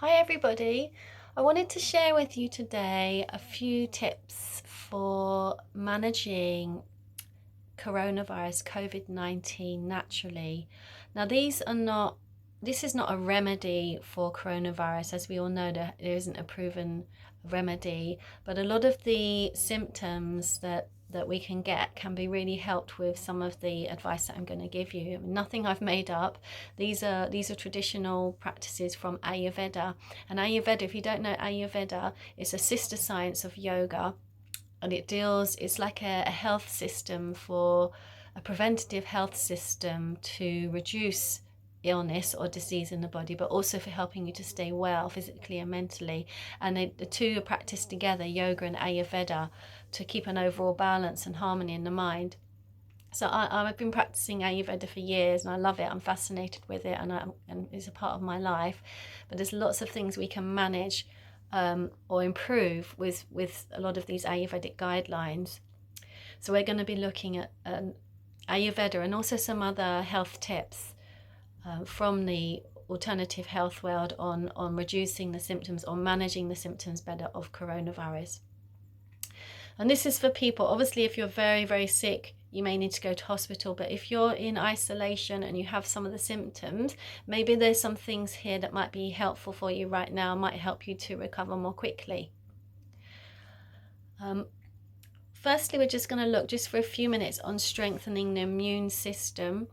Hi everybody. I wanted to share with you today a few tips for managing coronavirus COVID-19 naturally. Now this is not a remedy for coronavirus. As we all know, there isn't a proven remedy, but a lot of the symptoms that we can get can be really helped with some of the advice that I'm going to give you. Nothing I've made up. These are traditional practices from Ayurveda. And Ayurveda, if you don't know Ayurveda, it's a sister science of yoga, and it's like a health system, for a preventative health system to reduce illness or disease in the body, but also for helping you to stay well physically and mentally. And the two are practiced together, yoga and Ayurveda, to keep an overall balance and harmony in the mind. So I've been practicing Ayurveda for years, and I love it. I'm fascinated with it, and it's a part of my life. But there's lots of things we can manage or improve with a lot of these Ayurvedic guidelines. So we're going to be looking at Ayurveda and also some other health tips from the alternative health world on reducing the symptoms or managing the symptoms better of coronavirus. And this is for people, obviously, if you're very, very sick, you may need to go to hospital. But if you're in isolation and you have some of the symptoms, maybe there's some things here that might be helpful for you right now, might help you to recover more quickly. Firstly, we're just going to look just for a few minutes on strengthening the immune system.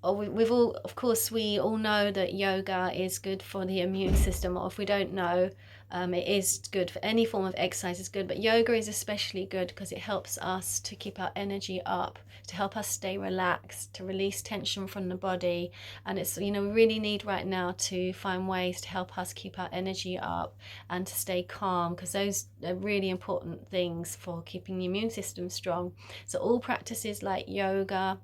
We all know that yoga is good for the immune system, or if we don't know, it is good for any form of exercise is good, but yoga is especially good because it helps us to keep our energy up, to help us stay relaxed, to release tension from the body. And it's, we really need right now to find ways to help us keep our energy up and to stay calm, because those are really important things for keeping the immune system strong. So all practices like yoga,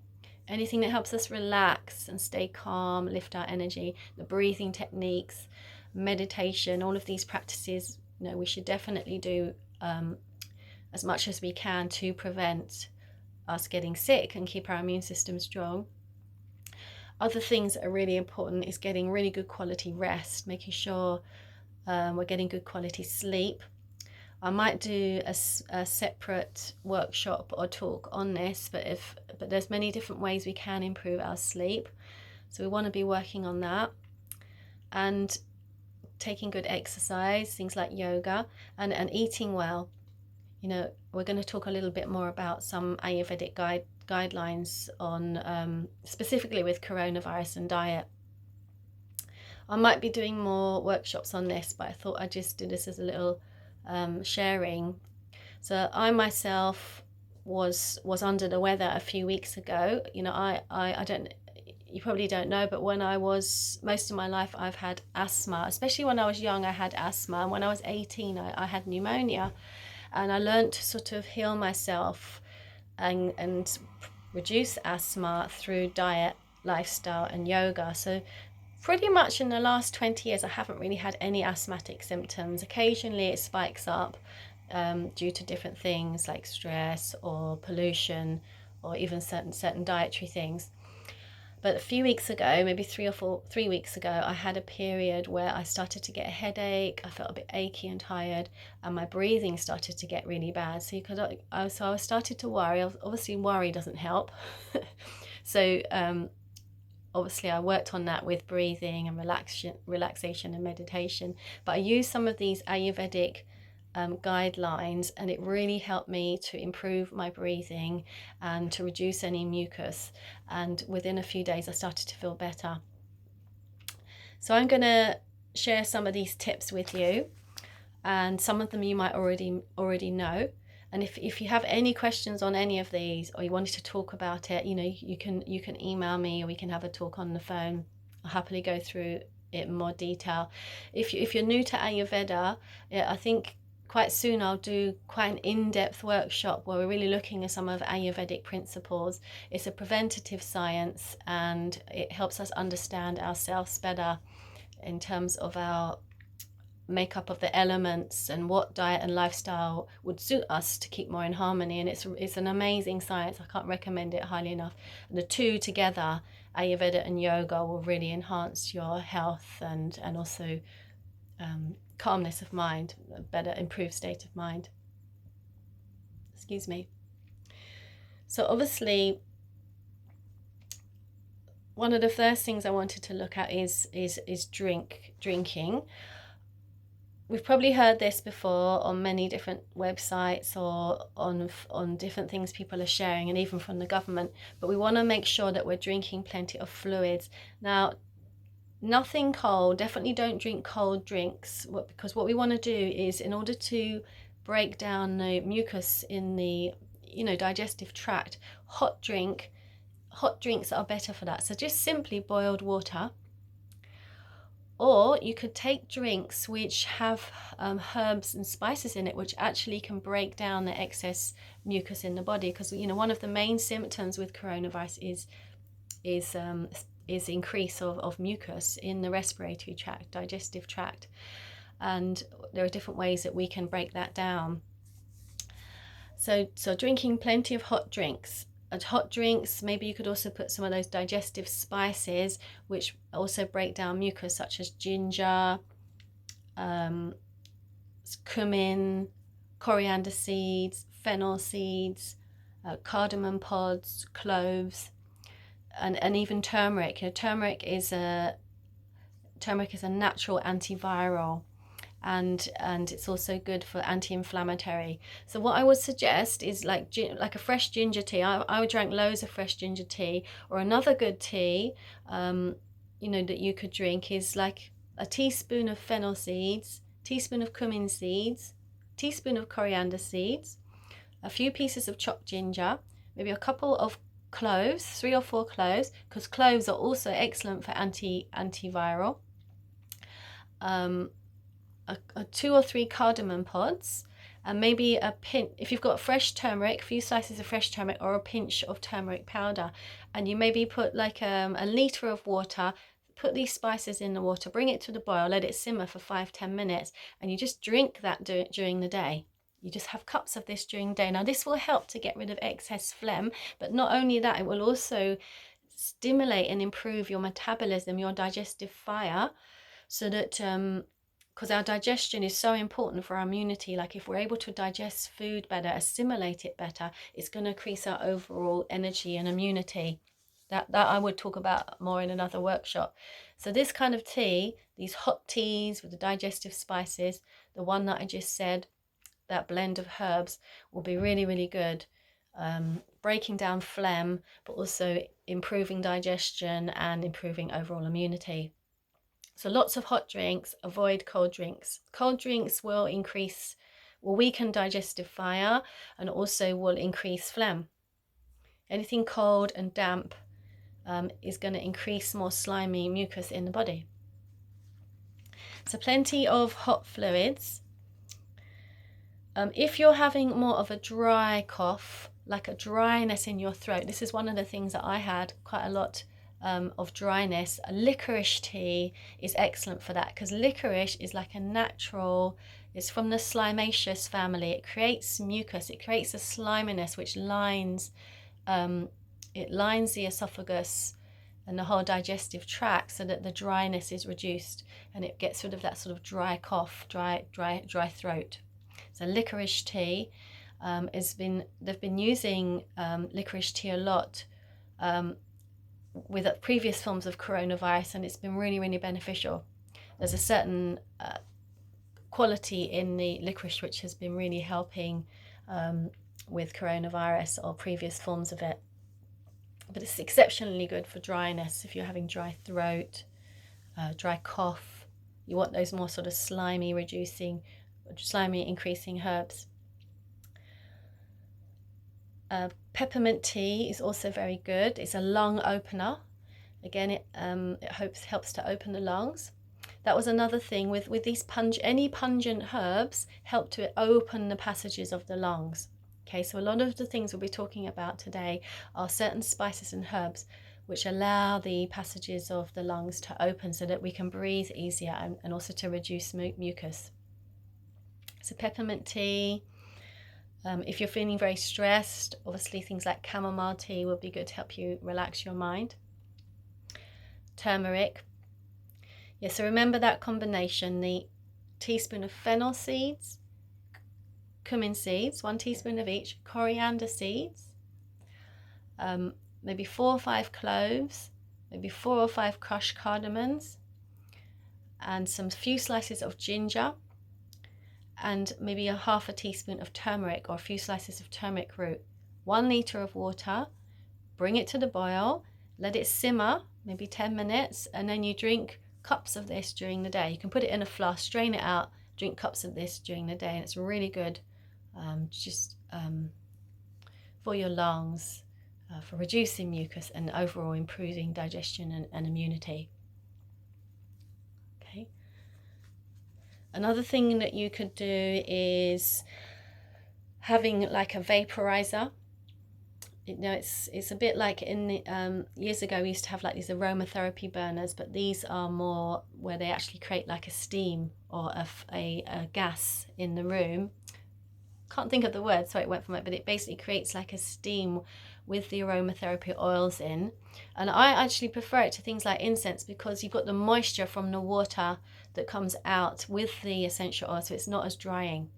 anything that helps us relax and stay calm, lift our energy, the breathing techniques, meditation, all of these practices, we should definitely do as much as we can to prevent us getting sick and keep our immune system strong. Other things that are really important is getting really good quality rest, making sure we're getting good quality sleep. I might do a separate workshop or talk on this, but there's many different ways we can improve our sleep. So we want to be working on that, and taking good exercise, things like yoga, and eating well. We're going to talk a little bit more about some Ayurvedic guidelines on specifically with coronavirus and diet. I might be doing more workshops on this, but I thought I'd just do this as a little sharing. So I myself was under the weather a few weeks ago. I don't, you probably don't know, but most of my life I've had asthma. Especially when I was young, I had asthma, and when I was 18 I had pneumonia, and I learned to sort of heal myself and reduce asthma through diet, lifestyle and yoga. So pretty much in the last 20 years, I haven't really had any asthmatic symptoms. Occasionally it spikes up due to different things like stress or pollution, or even certain dietary things. But a few weeks ago, maybe 3 weeks ago, I had a period where I started to get a headache. I felt a bit achy and tired, and my breathing started to get really bad. So I started to worry. Obviously, worry doesn't help. So obviously I worked on that with breathing and relaxation and meditation. But I used some of these Ayurvedic guidelines, and it really helped me to improve my breathing and to reduce any mucus. And within a few days I started to feel better. So I'm going to share some of these tips with you, and some of them you might already know. And if you have any questions on any of these, or you wanted to talk about it, you can email me, or we can have a talk on the phone. I'll happily go through it in more detail. If you're new to Ayurveda, I think quite soon I'll do quite an in-depth workshop where we're really looking at some of Ayurvedic principles. It's a preventative science, and it helps us understand ourselves better in terms of our makeup of the elements and what diet and lifestyle would suit us to keep more in harmony. And it's an amazing science. I can't recommend it highly enough. The two together Ayurveda and Yoga will really enhance your health and also calmness of mind, a better improved state of mind. Excuse me. So obviously, one of the first things I wanted to look at is drinking. We've probably heard this before on many different websites or on different things people are sharing, and even from the government, but we want to make sure that we're drinking plenty of fluids. Now, nothing cold, definitely don't drink cold drinks, because what we want to do is, in order to break down the mucus in the digestive tract, hot drinks are better for that. So just simply boiled water. Or you could take drinks which have herbs and spices in it, which actually can break down the excess mucus in the body. Because one of the main symptoms with coronavirus is increase of mucus in the respiratory tract, digestive tract, and there are different ways that we can break that down. So drinking plenty of hot drinks. Hot drinks, maybe you could also put some of those digestive spices which also break down mucus, such as ginger, cumin, coriander seeds, fennel seeds, cardamom pods, cloves, and even turmeric. Turmeric is a natural antiviral, and it's also good for anti-inflammatory. So what I would suggest is like a fresh ginger tea. I would drink loads of fresh ginger tea. Or another good tea that you could drink is like a teaspoon of fennel seeds, teaspoon of cumin seeds, teaspoon of coriander seeds, a few pieces of chopped ginger, maybe a couple of cloves, 3 or 4 cloves, because cloves are also excellent for antiviral. 2 or 3 cardamom pods, and maybe a pinch, if you've got fresh turmeric, a few slices of fresh turmeric, or a pinch of turmeric powder. And you maybe put like a litre of water, put these spices in the water, bring it to the boil, let it simmer for 5-10 minutes, and you just drink that during the day. You just have cups of this during the day. Now, this will help to get rid of excess phlegm, but not only that, it will also stimulate and improve your metabolism, your digestive fire, so that because our digestion is so important for our immunity. Like, if we're able to digest food better, assimilate it better, it's going to increase our overall energy and immunity. That I would talk about more in another workshop. So this kind of tea, these hot teas with the digestive spices, the one that I just said, that blend of herbs, will be really, really good. Breaking down phlegm, but also improving digestion and improving overall immunity. So lots of hot drinks, avoid cold drinks. Cold drinks will weaken digestive fire, and also will increase phlegm. Anything cold and damp is going to increase more slimy mucus in the body. So plenty of hot fluids. If you're having more of a dry cough, like a dryness in your throat, this is one of the things that I had quite a lot of dryness. A licorice tea is excellent for that, because licorice is like a natural, it's from the slimaceous family. It creates mucus, it creates a sliminess which lines the esophagus and the whole digestive tract, so that the dryness is reduced and it gets rid of that sort of dry cough, dry throat. So licorice tea they've been using licorice tea a lot with previous forms of coronavirus, and it's been really, really beneficial. There's a certain quality in the licorice which has been really helping with coronavirus or previous forms of it. But it's exceptionally good for dryness. If you're having dry throat, dry cough, you want those more sort of slimy increasing herbs. Peppermint tea is also very good. It's a lung opener. Again, it helps to open the lungs. That was another thing with these any pungent herbs help to open the passages of the lungs. Okay, so a lot of the things we'll be talking about today are certain spices and herbs which allow the passages of the lungs to open, so that we can breathe easier, and also to reduce mucus. So peppermint tea. If you're feeling very stressed, obviously things like chamomile tea will be good to help you relax your mind. turmeric. Yeah, so remember that combination, the teaspoon of fennel seeds, cumin seeds, 1 teaspoon of each, coriander seeds, maybe 4 or 5 cloves, maybe 4 or 5 crushed cardamoms, and some few slices of ginger, and maybe a half a teaspoon of turmeric or a few slices of turmeric root. 1 litre of water, bring it to the boil, let it simmer, maybe 10 minutes, and then you drink cups of this during the day. You can put it in a flask, strain it out, drink cups of this during the day, and it's really good for your lungs, for reducing mucus and overall improving digestion and immunity. Okay. Another thing that you could do is having like a vaporizer. You know, it's a bit like in the years ago we used to have like these aromatherapy burners, but these are more where they actually create like a steam or a gas in the room. Can't think of the word, so it went from it, but it basically creates like a steam with the aromatherapy oils in. And I actually prefer it to things like incense because you've got the moisture from the water that comes out with the essential oil, so it's not as drying.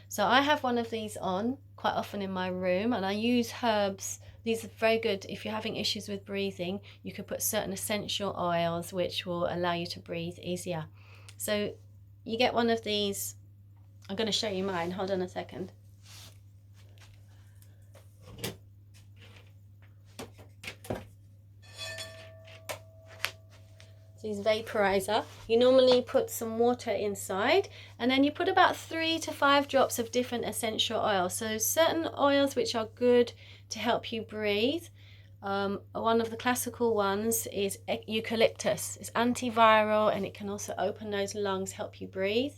So I have one of these on quite often in my room, and I use herbs. These are very good if you're having issues with breathing. You could put certain essential oils which will allow you to breathe easier. So you get one of these. I'm going to show you mine. Hold on a second. These vaporizer, you normally put some water inside, and then you put about 3 to 5 drops of different essential oils. So certain oils which are good to help you breathe. One of the classical ones is eucalyptus. It's antiviral and it can also open those lungs, help you breathe.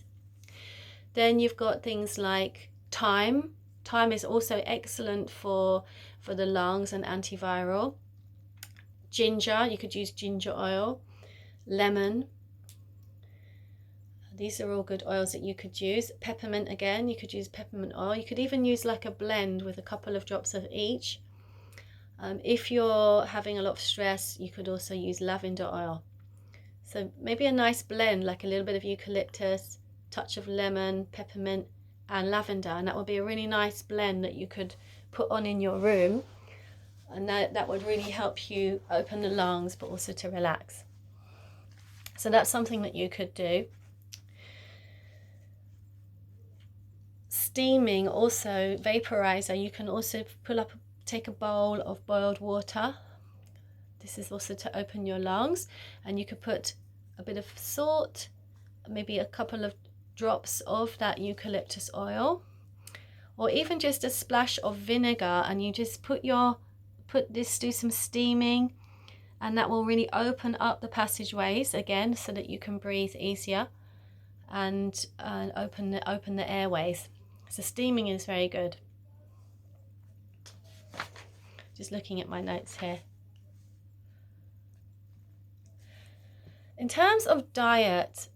Then you've got things like thyme. Thyme is also excellent for the lungs and antiviral. Ginger, you could use ginger oil. Lemon, these are all good oils that you could use. Peppermint, again, you could use peppermint oil. You could even use like a blend with a couple of drops of each. If you're having a lot of stress, you could also use lavender oil. So maybe a nice blend, like a little bit of eucalyptus, touch of lemon, peppermint and lavender, and that would be a really nice blend that you could put on in your room, and that would really help you open the lungs but also to relax. So that's something that you could do. Steaming, also vaporizer, you can also take a bowl of boiled water. This is also to open your lungs, and you could put a bit of salt, maybe a couple of drops of that eucalyptus oil, or even just a splash of vinegar, and you just do some steaming, and that will really open up the passageways again so that you can breathe easier and open the airways. So steaming is very good. Just looking at my notes here. In terms of diet,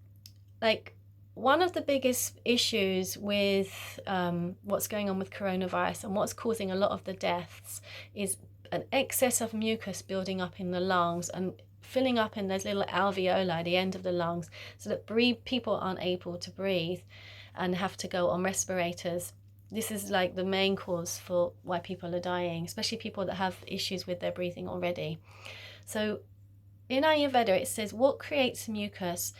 like one of the biggest issues with what's going on with coronavirus and what's causing a lot of the deaths is an excess of mucus building up in the lungs and filling up in those little alveoli, the end of the lungs, so that people aren't able to breathe and have to go on respirators. This is like the main cause for why people are dying, especially people that have issues with their breathing already. So in Ayurveda it says what creates mucus.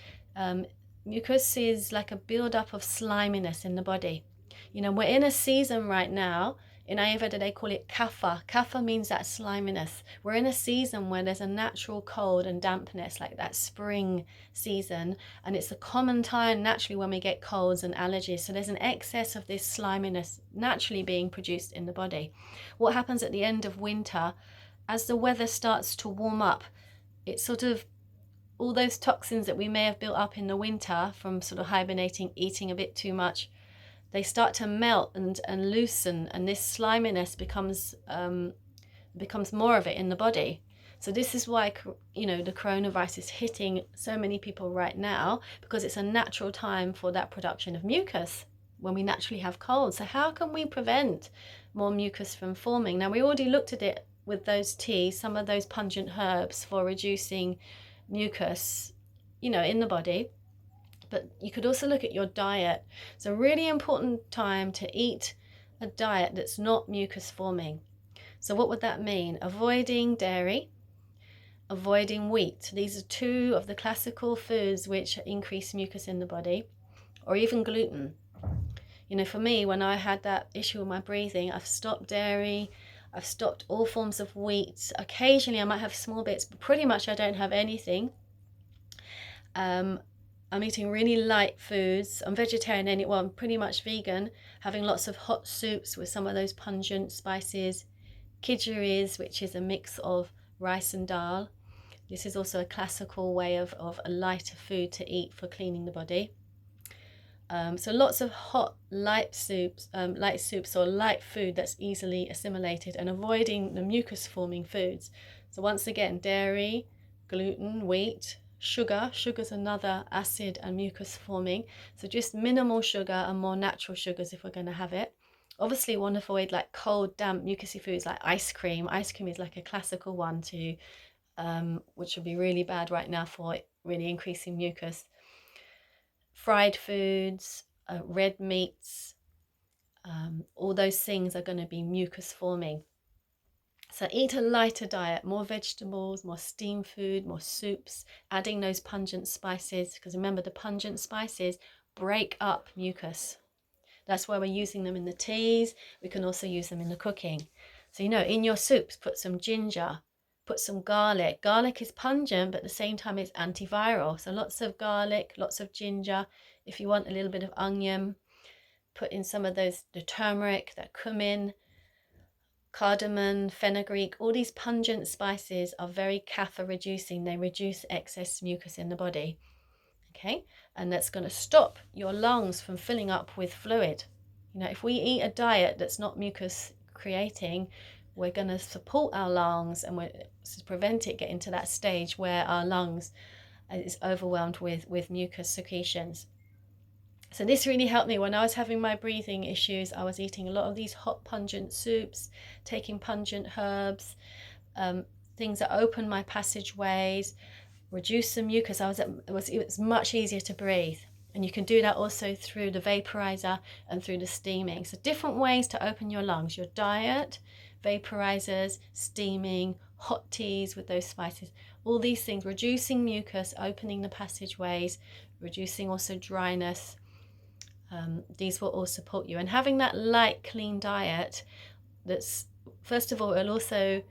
Mucus is like a build-up of sliminess in the body. You know, we're in a season right now. In Ayurveda, they call it kapha. Kapha means that sliminess. We're in a season where there's a natural cold and dampness, like that spring season. And it's a common time naturally when we get colds and allergies. So there's an excess of this sliminess naturally being produced in the body. What happens at the end of winter, as the weather starts to warm up, it's sort of all those toxins that we may have built up in the winter from sort of hibernating, eating a bit too much, they start to melt and loosen, and this sliminess becomes more of it in the body. So this is why, you know, the coronavirus is hitting so many people right now, because it's a natural time for that production of mucus when we naturally have colds. So how can we prevent more mucus from forming? Now, we already looked at it with those teas some of those pungent herbs for reducing mucus, in the body. But you could also look at your diet. It's a really important time to eat a diet that's not mucus forming. So what would that mean? Avoiding dairy, avoiding wheat. These are two of the classical foods which increase mucus in the body, or even gluten. For me, when I had that issue with my breathing, I've stopped dairy, I've stopped all forms of wheat. Occasionally I might have small bits, but pretty much I don't have anything. I'm eating really light foods. I'm vegetarian anyway, I'm pretty much vegan, having lots of hot soups with some of those pungent spices. Khichuris, which is a mix of rice and dal. This is also a classical way of a lighter food to eat for cleaning the body. So lots of hot, light soups or light food that's easily assimilated, and avoiding the mucus-forming foods. So once again, dairy, gluten, wheat, sugar. Sugar's another acid and mucus-forming. So just minimal sugar and more natural sugars if we're going to have it. Obviously, we want to avoid like cold, damp, mucousy foods like ice cream. Ice cream is like a classical one too, which would be really bad right now for really increasing mucus. Fried foods, red meats, all those things are going to be mucus forming. So eat a lighter diet, more vegetables, more steamed food, more soups, adding those pungent spices, because remember the pungent spices break up mucus. That's why we're using them in the teas. We can also use them in the cooking. So, in your soups, put some ginger, put some garlic. Garlic is pungent, but at the same time it's antiviral. So lots of garlic, lots of ginger. If you want a little bit of onion, put in some of the turmeric, that cumin, cardamom, fenugreek. All these pungent spices are very kapha reducing. They reduce excess mucus in the body. Okay, and that's going to stop your lungs from filling up with fluid. If we eat a diet that's not mucus creating, we're going to support our lungs and we're to prevent it getting to that stage where our lungs is overwhelmed with mucus secretions. So this really helped me when I was having my breathing issues. I was eating a lot of these hot pungent soups, taking pungent herbs, things that open my passageways, reduce the mucus. It was much easier to breathe. And you can do that also through the vaporizer and through the steaming. So different ways to open your lungs: your diet, vaporizers, steaming, hot teas with those spices, all these things, reducing mucus, opening the passageways, reducing also dryness. These will all support you. And having that light, clean diet, that's, first of all, it'll also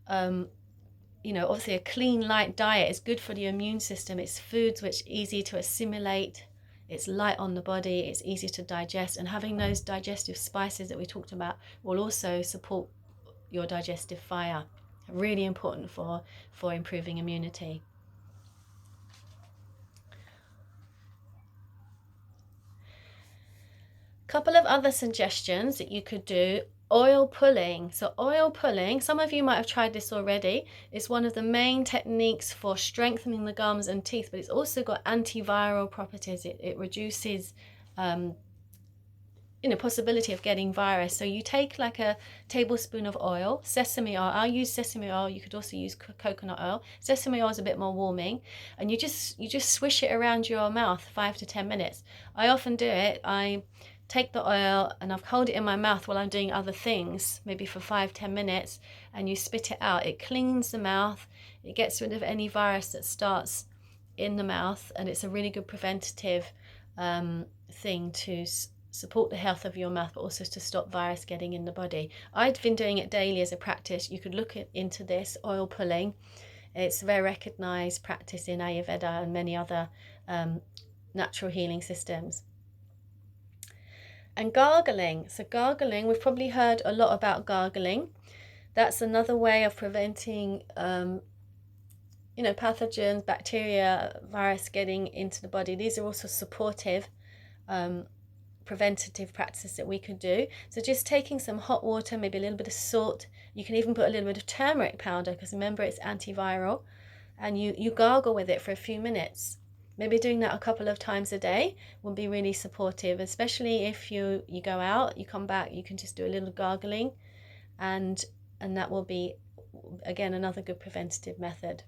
obviously a clean, light diet is good for the immune system. It's foods which are easy to assimilate. It's light on the body. It's easy to digest. And having those digestive spices that we talked about will also support your digestive fire. Really important for improving immunity. Couple of other suggestions that you could do. Oil pulling. So oil pulling, some of you might have tried this already. It's one of the main techniques for strengthening the gums and teeth, but it's also got antiviral properties. It reduces possibility of getting virus. So you take like a tablespoon of oil, sesame oil. I'll use sesame oil. You could also use coconut oil. Sesame oil is a bit more warming, and you just swish it around your mouth 5 to 10 minutes. I often do it. I take the oil and I've hold it in my mouth while I'm doing other things, maybe for 5-10 minutes, and you spit it out. It cleans the mouth. It gets rid of any virus that starts in the mouth, and it's a really good preventative thing to support the health of your mouth, but also to stop virus getting in the body. I've been doing it daily as a practice. You could look into this, oil pulling. It's a very recognized practice in Ayurveda and many other natural healing systems. And gargling. So gargling, we've probably heard a lot about gargling. That's another way of preventing pathogens, bacteria, virus getting into the body. These are also supportive preventative practices that we could do. So just taking some hot water, maybe a little bit of salt. You can even put a little bit of turmeric powder, because remember it's antiviral, and you gargle with it for a few minutes. Maybe doing that a couple of times a day will be really supportive, especially if you go out, you come back, you can just do a little gargling, and that will be again, another good preventative method.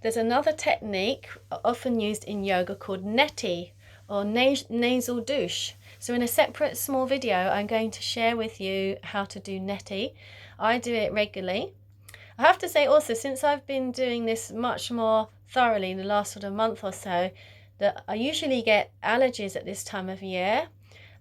There's another technique often used in yoga called neti, or nasal douche. So in a separate small video, I'm going to share with you how to do neti. I do it regularly. I have to say also, since I've been doing this much more thoroughly in the last sort of month or so, that I usually get allergies at this time of year.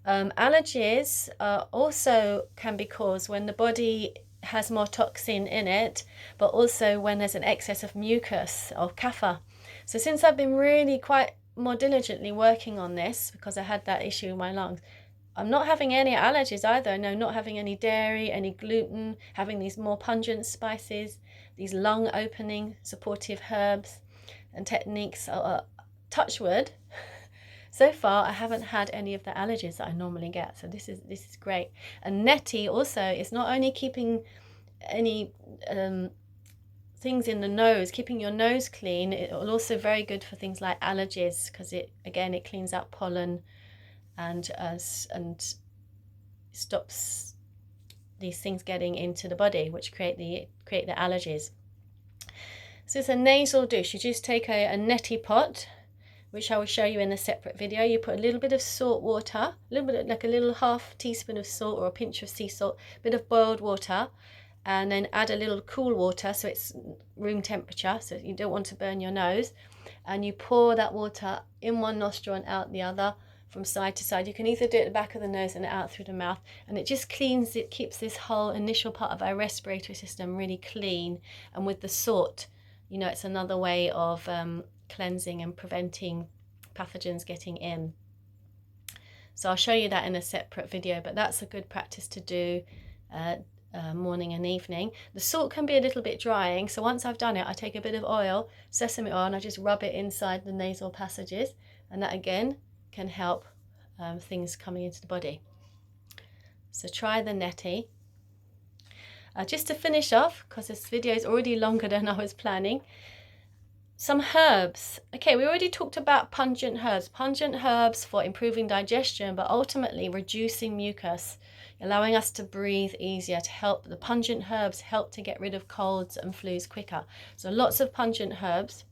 Allergies also can be caused when the body has more toxin in it, but also when there's an excess of mucus or kapha. So since I've been really quite more diligently working on this, because I had that issue in my lungs, I'm not having any allergies either. No, not having any dairy, any gluten, having these more pungent spices, these lung opening supportive herbs and techniques. Touch wood. So far, I haven't had any of the allergies that I normally get. So this is great. And neti also is not only keeping any things in the nose, keeping your nose clean. It will also very good for things like allergies, because it cleans out pollen and stops these things getting into the body, which create the allergies. So it's a nasal douche. You just take a neti pot, which I will show you in a separate video. You put a little bit of salt water, a little bit, like a little half teaspoon of salt or a pinch of sea salt, a bit of boiled water, and then add a little cool water so it's room temperature, so you don't want to burn your nose. And you pour that water in one nostril and out the other, from side to side. You can either do it at the back of the nose and out through the mouth, and it just cleans it, keeps this whole initial part of our respiratory system really clean. And with the salt, you know, it's another way of cleansing and preventing pathogens getting in. So I'll show you that in a separate video, but that's a good practice to do morning and evening. The salt can be a little bit drying, so once I've done it, I take a bit of oil, sesame oil, and I just rub it inside the nasal passages, and that again can help things coming into the body. So try the neti. Just to finish off, because this video is already longer than I was planning, some herbs. Okay, we already talked about pungent herbs for improving digestion, but ultimately reducing mucus, allowing us to breathe easier, to help. The pungent herbs help to get rid of colds and flus quicker. So lots of pungent herbs.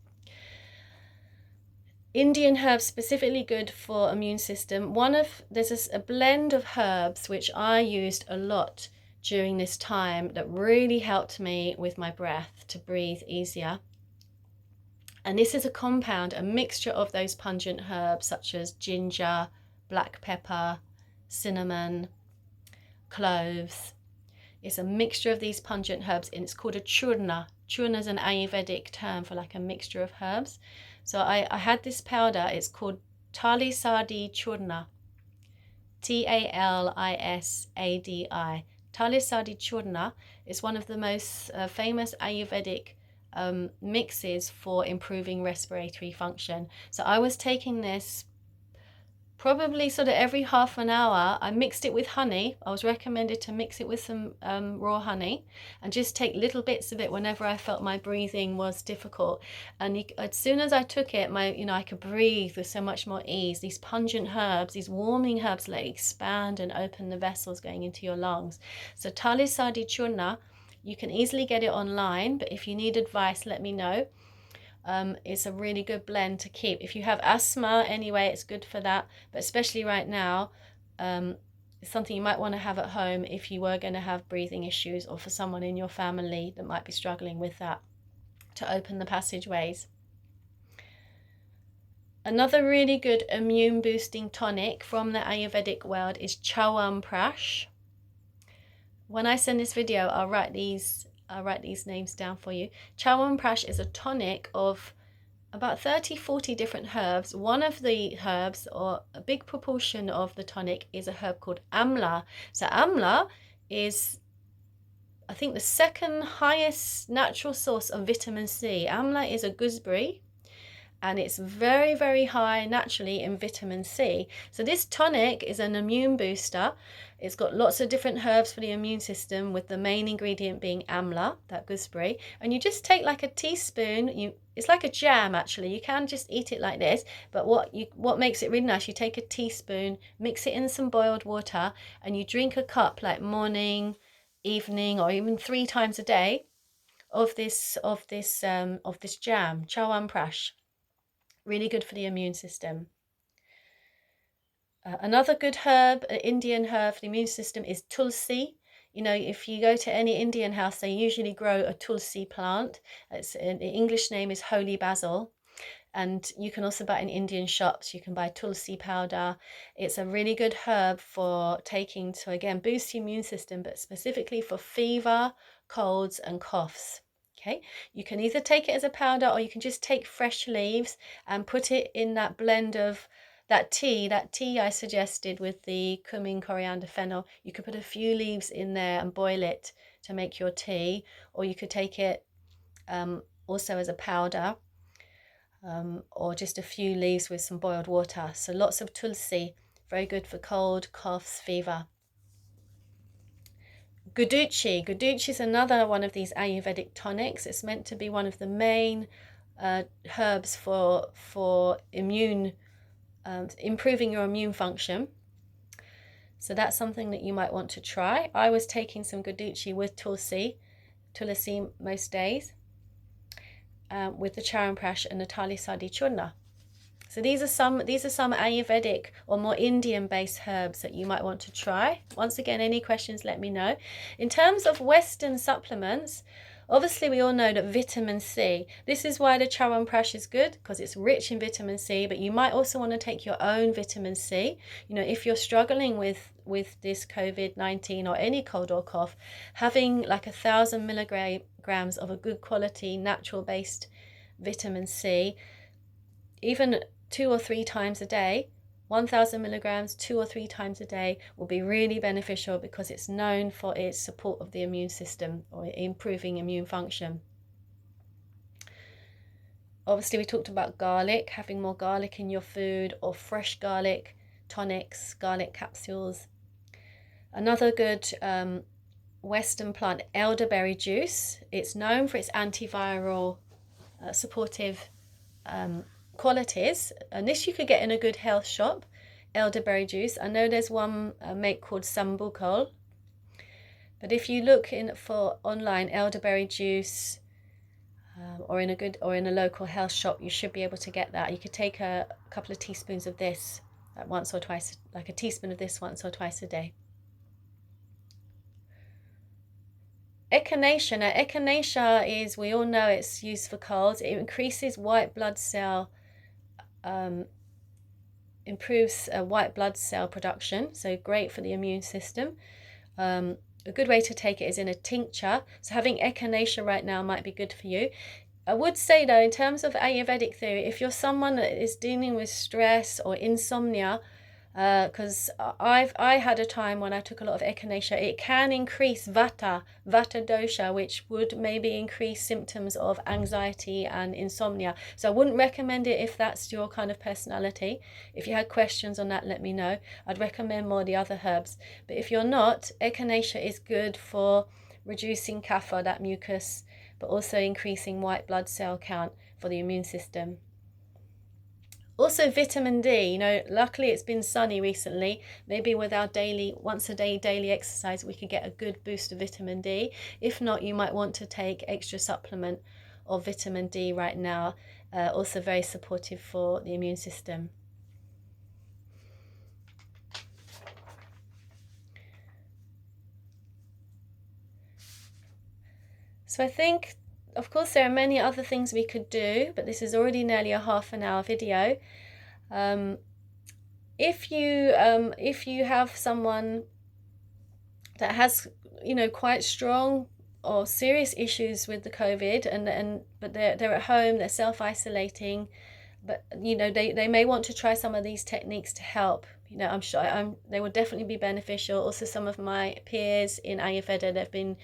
Indian herbs specifically good for immune system. There's a blend of herbs which I used a lot during this time that really helped me with my breath, to breathe easier. And this is a compound, a mixture of those pungent herbs such as ginger, black pepper, cinnamon, cloves. It's a mixture of these pungent herbs, and it's called a churna. Churna is an Ayurvedic term for like a mixture of herbs. So I had this powder. It's called Talisadi Churna. Talisadi. Talisadi Churna is one of the most famous Ayurvedic mixes for improving respiratory function. So I was taking this probably sort of every half an hour. I mixed it with honey. I was recommended to mix it with some raw honey, and just take little bits of it whenever I felt my breathing was difficult. And as soon as I took it, I could breathe with so much more ease. These pungent herbs, these warming herbs, like expand and open the vessels going into your lungs. So Talisadi Churna, you can easily get it online, but if you need advice, let me know. It's a really good blend to keep. If you have asthma anyway, it's good for that, but especially right now, it's something you might want to have at home if you were going to have breathing issues, or for someone in your family that might be struggling with that, to open the passageways. Another really good immune boosting tonic from the Ayurvedic world is Chyawanprash. When I send this video, I'll write these names down for you. Chyawanprash is a tonic of about 30-40 different herbs. One of the herbs, or a big proportion of the tonic, is a herb called amla. So amla is, I think, the second highest natural source of vitamin C. Amla is a gooseberry, and it's very, very high naturally in vitamin C. So this tonic is an immune booster. It's got lots of different herbs for the immune system, with the main ingredient being amla, that gooseberry. And you just take like a teaspoon. It's like a jam actually. You can just eat it like this, but what makes it really nice, you take a teaspoon, mix it in some boiled water, and you drink a cup like morning, evening or even 3 times a day of this jam, Chyawanprash. Really good for the immune system. Another good herb, Indian herb for the immune system, is tulsi. You know, if you go to any Indian house, they usually grow a tulsi plant. The English name is holy basil. And you can also buy in Indian shops. You can buy tulsi powder. It's a really good herb for taking to, again, boost the immune system, but specifically for fever, colds, and coughs. Okay, you can either take it as a powder or you can just take fresh leaves and put it in that blend of that tea I suggested with the cumin, coriander, fennel. You could put a few leaves in there and boil it to make your tea, or you could take it also as a powder. Or just a few leaves with some boiled water. So lots of tulsi, very good for cold, coughs, fever. Guduchi is another one of these Ayurvedic tonics. It's meant to be one of the main herbs for immune, improving your immune function. So that's something that you might want to try. I was taking some guduchi with tulsi most days. With the Chyawanprash and the Tali Sadi Churna. So these are some Ayurvedic or more Indian based herbs that you might want to try. Once again, any questions, let me know. In terms of Western supplements, obviously we all know that vitamin C, this is why the Chyawanprash is good, because it's rich in vitamin C, but you might also want to take your own vitamin C. You know, if you're struggling with this COVID-19 or any cold or cough, having like 1,000 milligrams of a good quality natural based vitamin C, even 2 or 3 times a day, 1,000 milligrams 2 or 3 times a day will be really beneficial, because it's known for its support of the immune system or improving immune function. Obviously we talked about garlic, having more garlic in your food, or fresh garlic tonics, garlic capsules. Another good Western plant, elderberry juice. It's known for its antiviral supportive qualities, and this you could get in a good health shop. Elderberry juice, I know there's one make called Sambukol, but if you look in for online elderberry juice or in a local health shop, you should be able to get that. You could take a couple of teaspoons of this once or twice, like a teaspoon of this once or twice a day. Echinacea. Now, echinacea is, we all know it's used for colds. It increases white blood cell, improves white blood cell production, so great for the immune system. A good way to take it is in a tincture. So having echinacea right now might be good for you. I would say though, in terms of Ayurvedic theory, if you're someone that is dealing with stress or insomnia, because I had a time when I took a lot of echinacea, it can increase vata dosha, which would maybe increase symptoms of anxiety and insomnia. So I wouldn't recommend it if that's your kind of personality. If you had questions on that, let me know. I'd recommend more the other herbs. But if you're not, echinacea is good for reducing kapha, that mucus, but also increasing white blood cell count for the immune system. Also vitamin D, you know, luckily it's been sunny recently. Maybe with our once a day daily exercise, we could get a good boost of vitamin D. If not, you might want to take extra supplement of vitamin D right now. Also very supportive for the immune system. So I think, of course, there are many other things we could do, but this is already nearly a half-an-hour video. If you have someone that has, you know, quite strong or serious issues with the COVID, but they're at home, they're self-isolating, but you know they may want to try some of these techniques to help. You know, I'm sure they will definitely be beneficial. Also, some of my peers in Ayurveda, they've been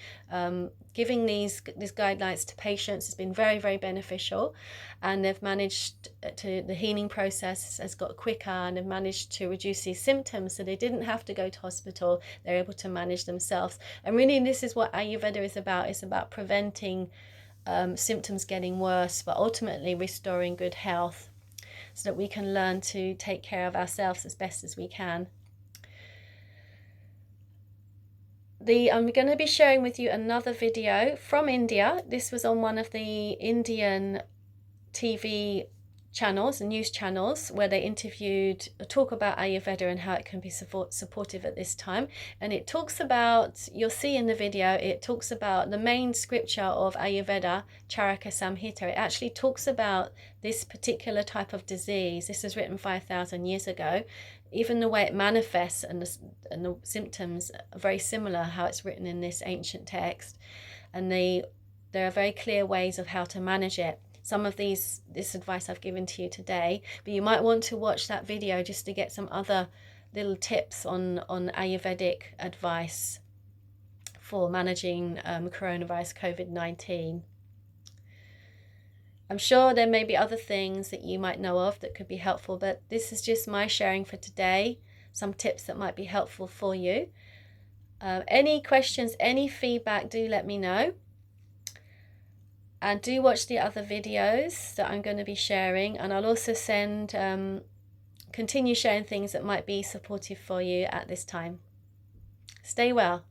giving these guidelines to patients. It's been very, very beneficial, and they've managed the healing process has got quicker, and they've managed to reduce these symptoms, so they didn't have to go to hospital. They're able to manage themselves. And really, this is what Ayurveda is about. It's about preventing symptoms getting worse, but ultimately restoring good health, so that we can learn to take care of ourselves as best as we can. I'm going to be sharing with you another video from India. This was on one of the Indian TV channels and news channels where they talk about Ayurveda and how it can be supportive at this time. And it talks about, you'll see in the video, it talks about the main scripture of Ayurveda, Charaka Samhita. It actually talks about this particular type of disease. This was written 5,000 years ago. Even the way it manifests and the symptoms are very similar how it's written in this ancient text. And there are very clear ways of how to manage it. Some of this advice I've given to you today, but you might want to watch that video just to get some other little tips on Ayurvedic advice for managing coronavirus COVID-19. I'm sure there may be other things that you might know of that could be helpful, but this is just my sharing for today, some tips that might be helpful for you. Any questions, any feedback, do let me know. And do watch the other videos that I'm going to be sharing, and I'll also continue sharing things that might be supportive for you at this time. Stay well.